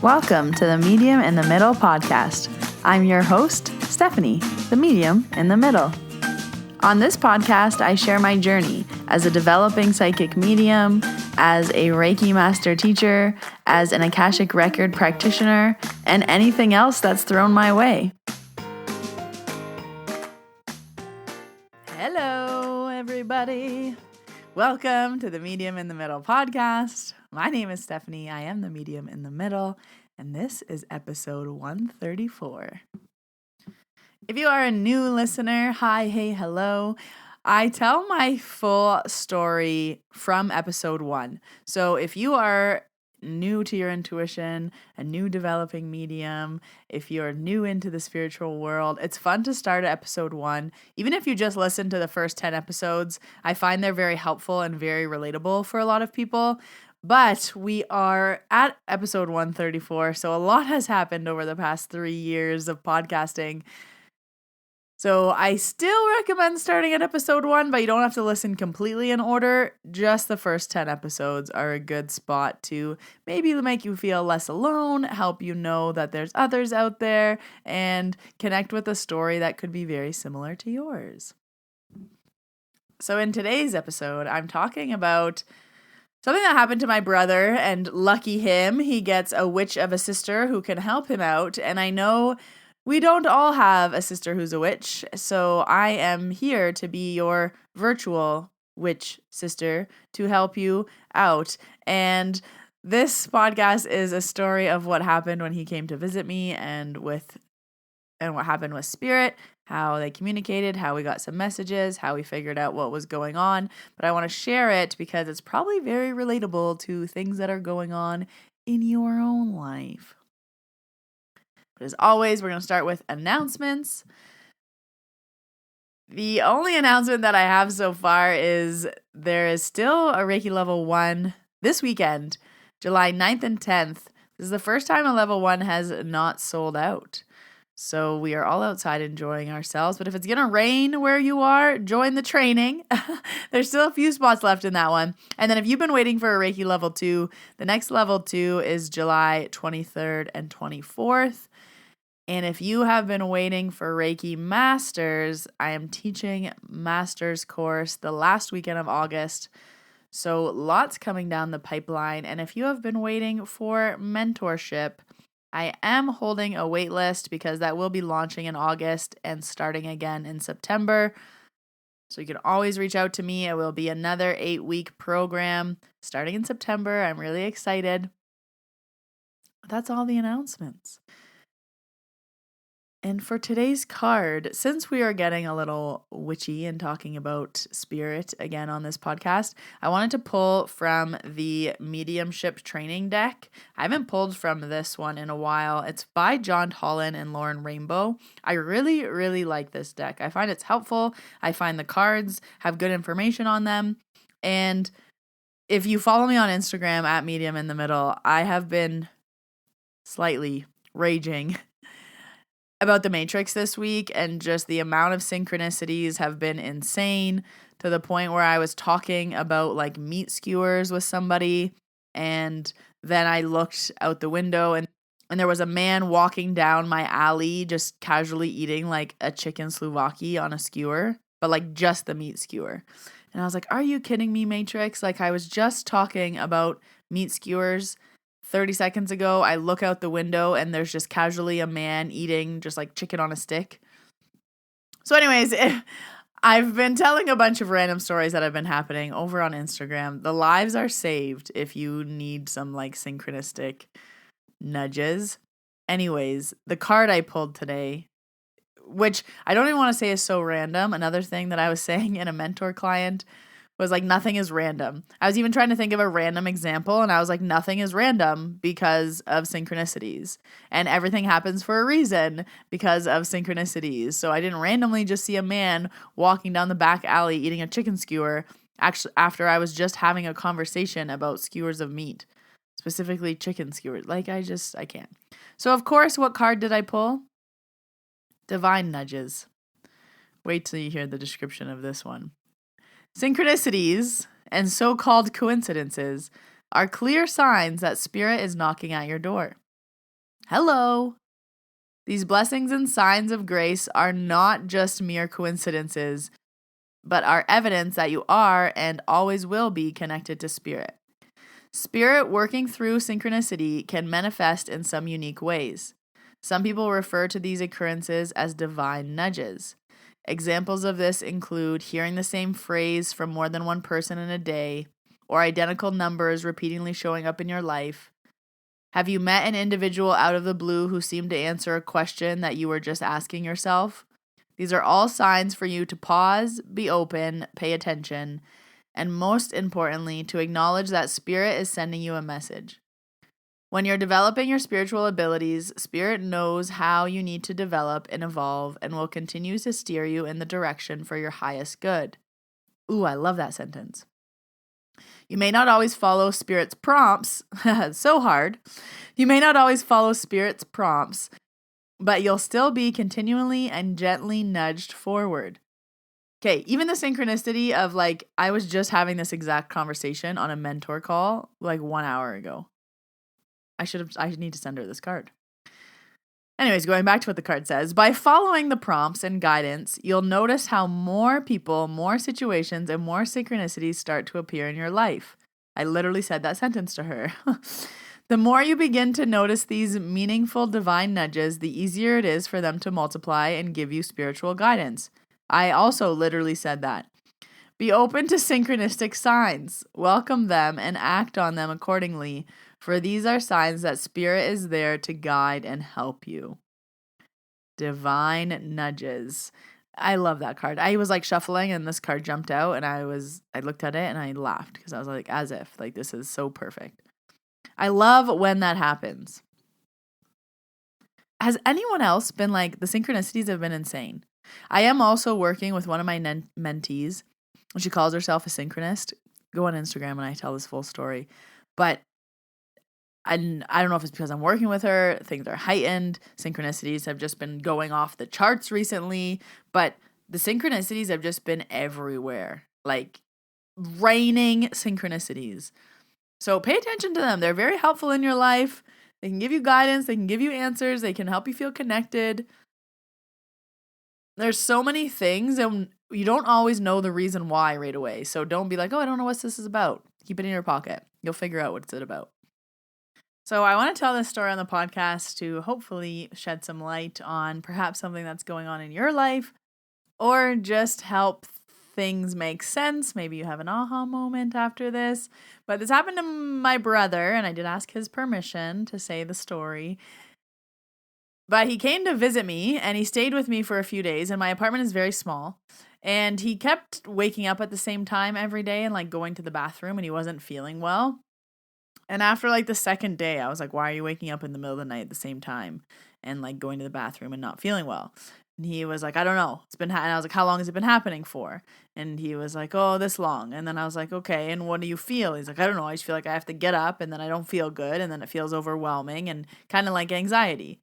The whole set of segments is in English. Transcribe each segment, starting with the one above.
Welcome to the Medium in the Middle podcast. I'm your host, Stephanie, the Medium in the Middle. On this podcast, I share my journey as a developing psychic medium, as a Reiki master teacher, as an Akashic record practitioner, and anything else that's thrown my way. Hello, everybody. Welcome to the Medium in the Middle podcast. My name is Stephanie. I am the Medium in the Middle, and this is episode 134. If you are a new listener, hi, hey, hello. I tell my full story from episode 1. So if you are new to your intuition, a new developing medium, if you're new into the spiritual world, it's fun to start at episode 1. Even if you just listen to the first 10 episodes, I find they're very helpful and very relatable for a lot of people. But we are at episode 134, so a lot has happened over the past 3 years of podcasting. So I still recommend starting at episode 1, but you don't have to listen completely in order. Just the first 10 episodes are a good spot to maybe make you feel less alone, help you know that there's others out there, and connect with a story that could be very similar to yours. So in today's episode, I'm talking about something that happened to my brother, and lucky him, he gets a witch of a sister who can help him out. And I know we don't all have a sister who's a witch, so I am here to be your virtual witch sister to help you out. And this podcast is a story of what happened when he came to visit me and what happened with Spirit, how they communicated, how we got some messages, how we figured out what was going on. But I want to share it because it's probably very relatable to things that are going on in your own life. But as always, we're going to start with announcements. The only announcement that I have so far is there is still a Reiki level 1 this weekend, July 9th and 10th. This is the first time a level 1 has not sold out. So we are all outside enjoying ourselves. But if it's going to rain where you are, join the training. There's still a few spots left in that one. And then if you've been waiting for a Reiki level 2, the next level 2 is July 23rd and 24th. And if you have been waiting for Reiki Masters, I am teaching Masters course the last weekend of August. So lots coming down the pipeline. And if you have been waiting for mentorship, I am holding a wait list because that will be launching in August and starting again in September. So you can always reach out to me. It will be another 8-week program starting in September. I'm really excited. That's all the announcements. And for today's card, since we are getting a little witchy and talking about spirit again on this podcast, I wanted to pull from the mediumship training deck. I haven't pulled from this one in a while. It's by John Holland and Lauren Rainbow. I really, really like this deck. I find it's helpful. I find the cards have good information on them. And if you follow me on Instagram at Medium in the Middle, I have been slightly raging about the Matrix this week, and just the amount of synchronicities have been insane, to the point where I was talking about like meat skewers with somebody, and then I looked out the window and there was a man walking down my alley just casually eating like a chicken souvlaki on a skewer, but like just the meat skewer. And I was like, are you kidding me, Matrix? Like, I was just talking about meat skewers 30 seconds ago. I look out the window and there's just casually a man eating just like chicken on a stick. So anyways, I've been telling a bunch of random stories that have been happening over on Instagram. The lives are saved if you need some like synchronistic nudges. Anyways, the card I pulled today, which I don't even want to say is so random. Another thing that I was saying in a mentor client was like, nothing is random. I was even trying to think of a random example, and I was like, nothing is random because of synchronicities. And everything happens for a reason because of synchronicities. So I didn't randomly just see a man walking down the back alley eating a chicken skewer actually after I was just having a conversation about skewers of meat, specifically chicken skewers. Like, I can't. So of course, what card did I pull? Divine nudges. Wait till you hear the description of this one. Synchronicities and so-called coincidences are clear signs that spirit is knocking at your door. Hello. These blessings and signs of grace are not just mere coincidences, but are evidence that you are and always will be connected to spirit. Spirit working through synchronicity can manifest in some unique ways. Some people refer to these occurrences as divine nudges. Examples of this include hearing the same phrase from more than one person in a day, or identical numbers repeatedly showing up in your life. Have you met an individual out of the blue who seemed to answer a question that you were just asking yourself? These are all signs for you to pause, be open, pay attention, and most importantly, to acknowledge that Spirit is sending you a message. When you're developing your spiritual abilities, Spirit knows how you need to develop and evolve and will continue to steer you in the direction for your highest good. Ooh, I love that sentence. You may not always follow Spirit's prompts. So hard. You may not always follow Spirit's prompts, but you'll still be continually and gently nudged forward. Okay, even the synchronicity of I was just having this exact conversation on a mentor call 1 hour ago. I need to send her this card. Anyways, going back to what the card says, by following the prompts and guidance, you'll notice how more people, more situations, and more synchronicities start to appear in your life. I literally said that sentence to her. The more you begin to notice these meaningful divine nudges, the easier it is for them to multiply and give you spiritual guidance. I also literally said that. Be open to synchronistic signs. Welcome them and act on them accordingly, for these are signs that Spirit is there to guide and help you. Divine nudges. I love that card. I was shuffling and this card jumped out and I looked at it and I laughed because I was as if this is so perfect. I love when that happens. Has anyone else been the synchronicities have been insane? I am also working with one of my mentees. She calls herself a synchronist. Go on Instagram and I tell this full story. But I don't know if it's because I'm working with her. Things are heightened. Synchronicities have just been going off the charts recently. But the synchronicities have just been everywhere. Raining synchronicities. So pay attention to them. They're very helpful in your life. They can give you guidance. They can give you answers. They can help you feel connected. There's so many things and you don't always know the reason why right away. So don't be I don't know what this is about. Keep it in your pocket. You'll figure out what's it about. So I want to tell this story on the podcast to hopefully shed some light on perhaps something that's going on in your life or just help things make sense. Maybe you have an aha moment after this. But this happened to my brother and I did ask his permission to say the story. But he came to visit me and he stayed with me for a few days and my apartment is very small. And he kept waking up at the same time every day and going to the bathroom and he wasn't feeling well. And after the second day, I was why are you waking up in the middle of the night at the same time and going to the bathroom and not feeling well? And he was I don't know. It's been, and I was how long has it been happening for? And he was oh, this long. And then I was okay, and what do you feel? He's I don't know. I just feel I have to get up and then I don't feel good. And then it feels overwhelming and kind of anxiety.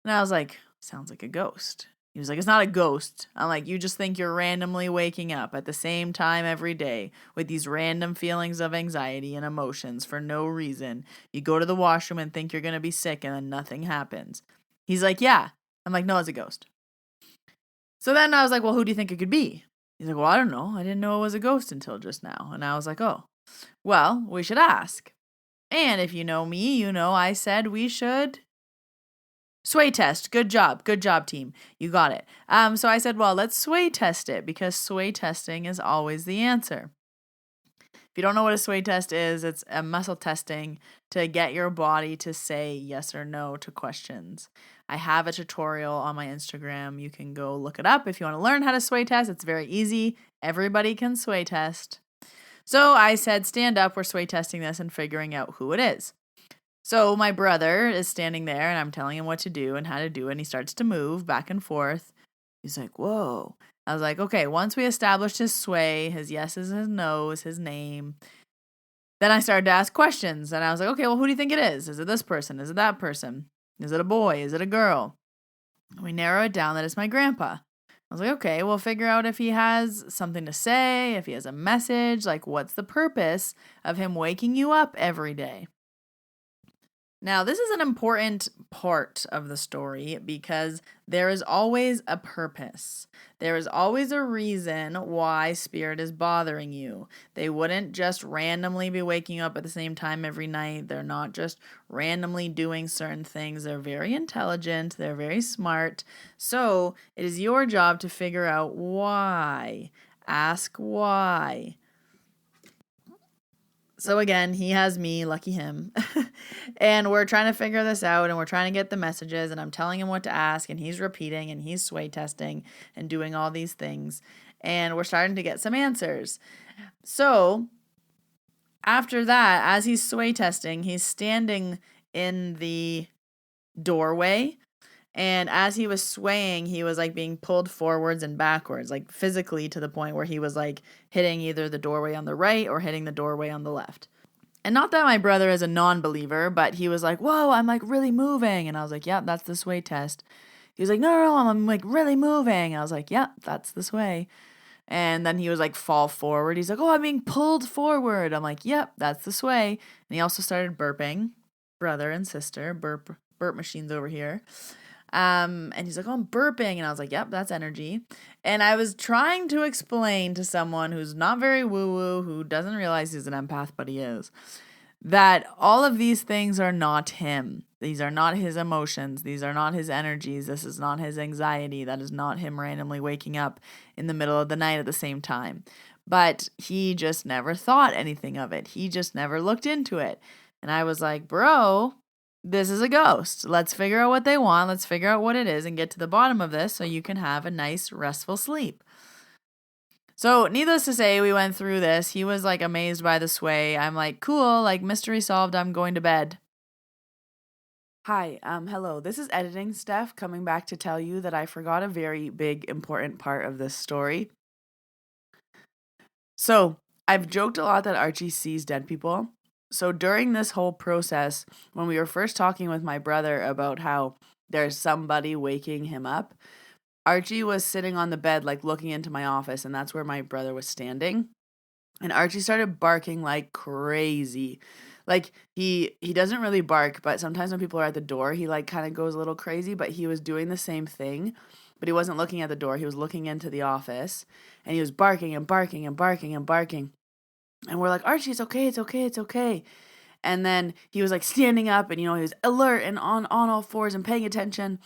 And I was sounds like a ghost. He was it's not a ghost. I'm you just think you're randomly waking up at the same time every day with these random feelings of anxiety and emotions for no reason. You go to the washroom and think you're going to be sick and then nothing happens. He's yeah. I'm no, it's a ghost. So then I was well, who do you think it could be? He's well, I don't know. I didn't know it was a ghost until just now. And I was oh, well, we should ask. And if you know me, you know I said we should sway test. Good job. Good job, team. You got it. So I said, well, let's sway test it because sway testing is always the answer. If you don't know what a sway test is, it's a muscle testing to get your body to say yes or no to questions. I have a tutorial on my Instagram. You can go look it up if you want to learn how to sway test. It's very easy. Everybody can sway test. So I said, stand up. We're sway testing this and figuring out who it is. So my brother is standing there and I'm telling him what to do and how to do it. And he starts to move back and forth. He's whoa. I was okay, once we established his sway, his yeses, his nos, his name, then I started to ask questions. And I was okay, well, who do you think it is? Is it this person? Is it that person? Is it a boy? Is it a girl? And we narrow it down that it's my grandpa. I was okay, we'll figure out if he has something to say, if he has a message, what's the purpose of him waking you up every day? Now, this is an important part of the story because there is always a purpose. There is always a reason why spirit is bothering you. They wouldn't just randomly be waking up at the same time every night. They're not just randomly doing certain things. They're very intelligent, they're very smart. So, it is your job to figure out why. Ask why. So again, he has me, lucky him. And we're trying to figure this out and we're trying to get the messages and I'm telling him what to ask and he's repeating and he's sway testing and doing all these things. And we're starting to get some answers. So after that, as he's sway testing, he's standing in the doorway. And as he was swaying, he was like being pulled forwards and backwards, like physically to the point where he was like hitting either the doorway on the right or hitting the doorway on the left. And not that my brother is a non-believer, but he was like, whoa, I'm like really moving. And I was like, yeah, that's the sway test. He was like, no, I'm like really moving. And I was like, yeah, that's the sway. And then he was like, fall forward. He's like, oh, I'm being pulled forward. I'm like, yep, that's the sway. And he also started burping. Brother and sister, burp machines over here. And he's like, oh, I'm burping. And I was like, yep, that's energy. And I was trying to explain to someone who's not very woo-woo, who doesn't realize he's an empath, but he is, that all of these things are not him. These are not his emotions. These are not his energies. This is not his anxiety. That is not him randomly waking up in the middle of the night at the same time. But he just never thought anything of it. He just never looked into it. And I was like, bro, this is a ghost. Let's figure out what they want. Let's figure out what it is and get to the bottom of this so you can have a nice, restful sleep. So needless to say, we went through this. He was like amazed by the sway. I'm like, cool, like mystery solved. I'm going to bed. Hi, hello. This is editing Steph coming back to tell you that I forgot a very big, important part of this story. So I've joked a lot that Archie sees dead people. So during this whole process, when we were first talking with my brother about how there's somebody waking him up, Archie was sitting on the bed, like looking into my office, and that's where my brother was standing. And Archie started barking like crazy. Like he doesn't really bark, but sometimes when people are at the door, he like kind of goes a little crazy, but he was doing the same thing, but he wasn't looking at the door. He was looking into the office and he was barking and barking and barking and barking. And we're like, Archie, it's okay, it's okay, it's okay. And then he was like standing up and, he was alert and on all fours and paying attention.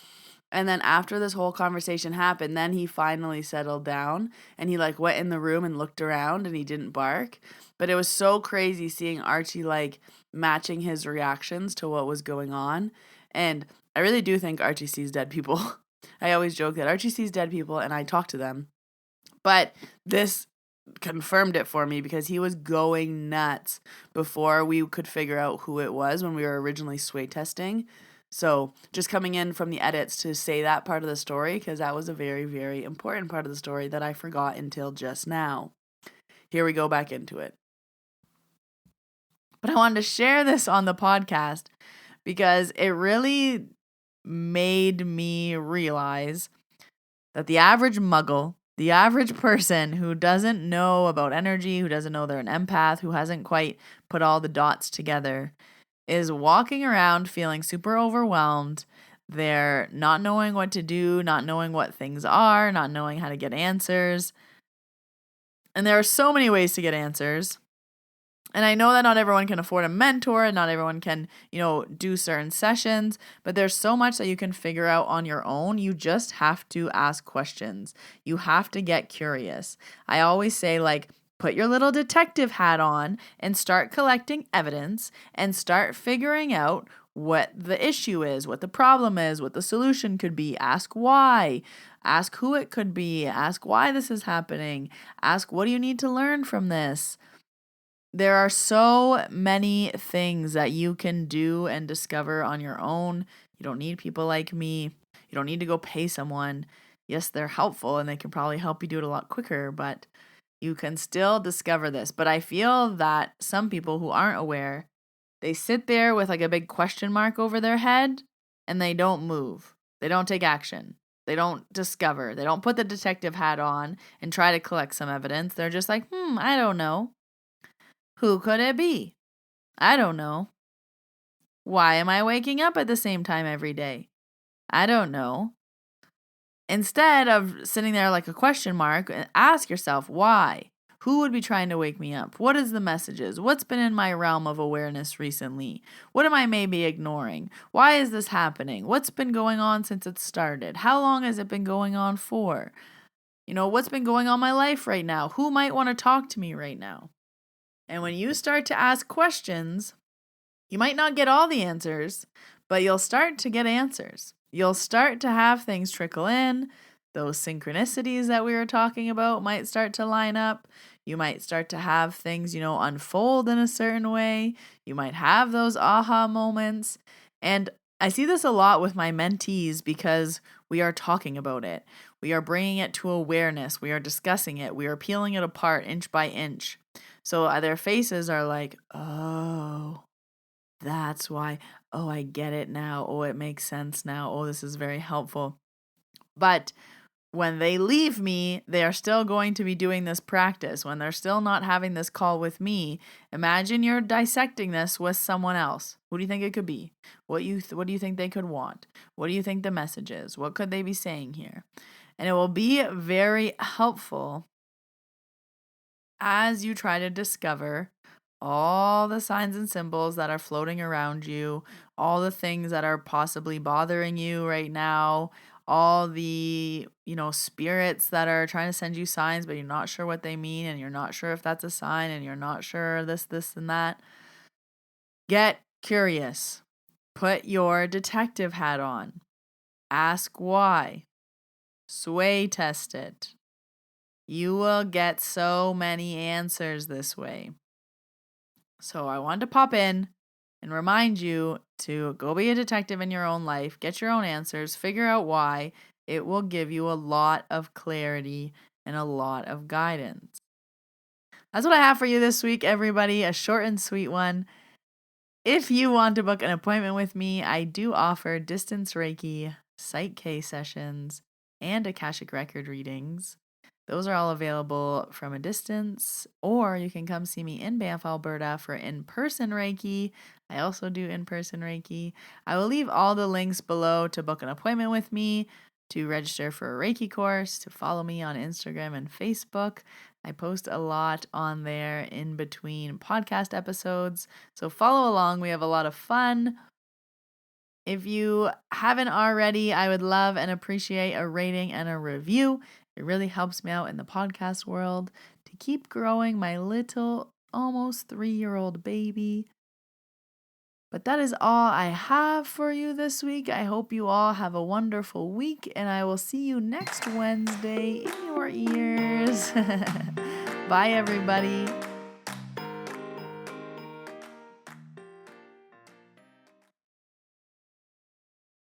And then after this whole conversation happened, then he finally settled down and he like went in the room and looked around and he didn't bark. But it was so crazy seeing Archie like matching his reactions to what was going on. And I really do think Archie sees dead people. I always joke that Archie sees dead people and I talk to them. But this confirmed it for me because he was going nuts before we could figure out who it was when we were originally sway testing. So just coming in from the edits to say that part of the story, because that was a very, very important part of the story that I forgot until just now. Here we go back into it. But I wanted to share this on the podcast because it really made me realize that the average muggle, the average person who doesn't know about energy, who doesn't know they're an empath, who hasn't quite put all the dots together, is walking around feeling super overwhelmed. They're not knowing what to do, not knowing what things are, not knowing how to get answers. And there are so many ways to get answers. And I know that not everyone can afford a mentor and not everyone can, do certain sessions, but there's so much that you can figure out on your own. You just have to ask questions. You have to get curious. I always say, put your little detective hat on and start collecting evidence and start figuring out what the issue is, what the problem is, what the solution could be. Ask why. Ask who it could be. Ask why this is happening. Ask what do you need to learn from this. There are so many things that you can do and discover on your own. You don't need people like me. You don't need to go pay someone. Yes, they're helpful and they can probably help you do it a lot quicker, but you can still discover this. But I feel that some people who aren't aware, they sit there with like a big question mark over their head and they don't move. They don't take action. They don't discover. They don't put the detective hat on and try to collect some evidence. They're just like, I don't know. Who could it be? I don't know. Why am I waking up at the same time every day? I don't know. Instead of sitting there like a question mark, ask yourself, why? Who would be trying to wake me up? What is the messages? What's been in my realm of awareness recently? What am I maybe ignoring? Why is this happening? What's been going on since it started? How long has it been going on for? What's been going on in my life right now? Who might want to talk to me right now? And when you start to ask questions, you might not get all the answers, but you'll start to get answers. You'll start to have things trickle in. Those synchronicities that we were talking about might start to line up. You might start to have things, unfold in a certain way. You might have those aha moments. And I see this a lot with my mentees because we are talking about it. We are bringing it to awareness. We are discussing it. We are peeling it apart inch by inch. So their faces are like, oh, that's why. Oh, I get it now. Oh, it makes sense now. Oh, this is very helpful. But when they leave me, they are still going to be doing this practice. When they're still not having this call with me, imagine you're dissecting this with someone else. Who do you think it could be? What do you think they could want? What do you think the message is? What could they be saying here? And it will be very helpful as you try to discover all the signs and symbols that are floating around you, all the things that are possibly bothering you right now, all the, spirits that are trying to send you signs, but you're not sure what they mean, and you're not sure if that's a sign, and you're not sure this, and that. Get curious. Put your detective hat on. Ask why. Sway test it. You will get so many answers this way. So I wanted to pop in and remind you to go be a detective in your own life, get your own answers, figure out why. It will give you a lot of clarity and a lot of guidance. That's what I have for you this week, everybody. A short and sweet one. If you want to book an appointment with me, I do offer distance Reiki, PSYCH-K sessions, and Akashic record readings. Those are all available from a distance, or you can come see me in Banff, Alberta for in-person Reiki. I also do in-person Reiki. I will leave all the links below to book an appointment with me, to register for a Reiki course, to follow me on Instagram and Facebook. I post a lot on there in between podcast episodes, so follow along. We have a lot of fun. If you haven't already, I would love and appreciate a rating and a review. It really helps me out in the podcast world to keep growing my little, almost 3-year-old baby. But that is all I have for you this week. I hope you all have a wonderful week, and I will see you next Wednesday in your ears. Bye, everybody.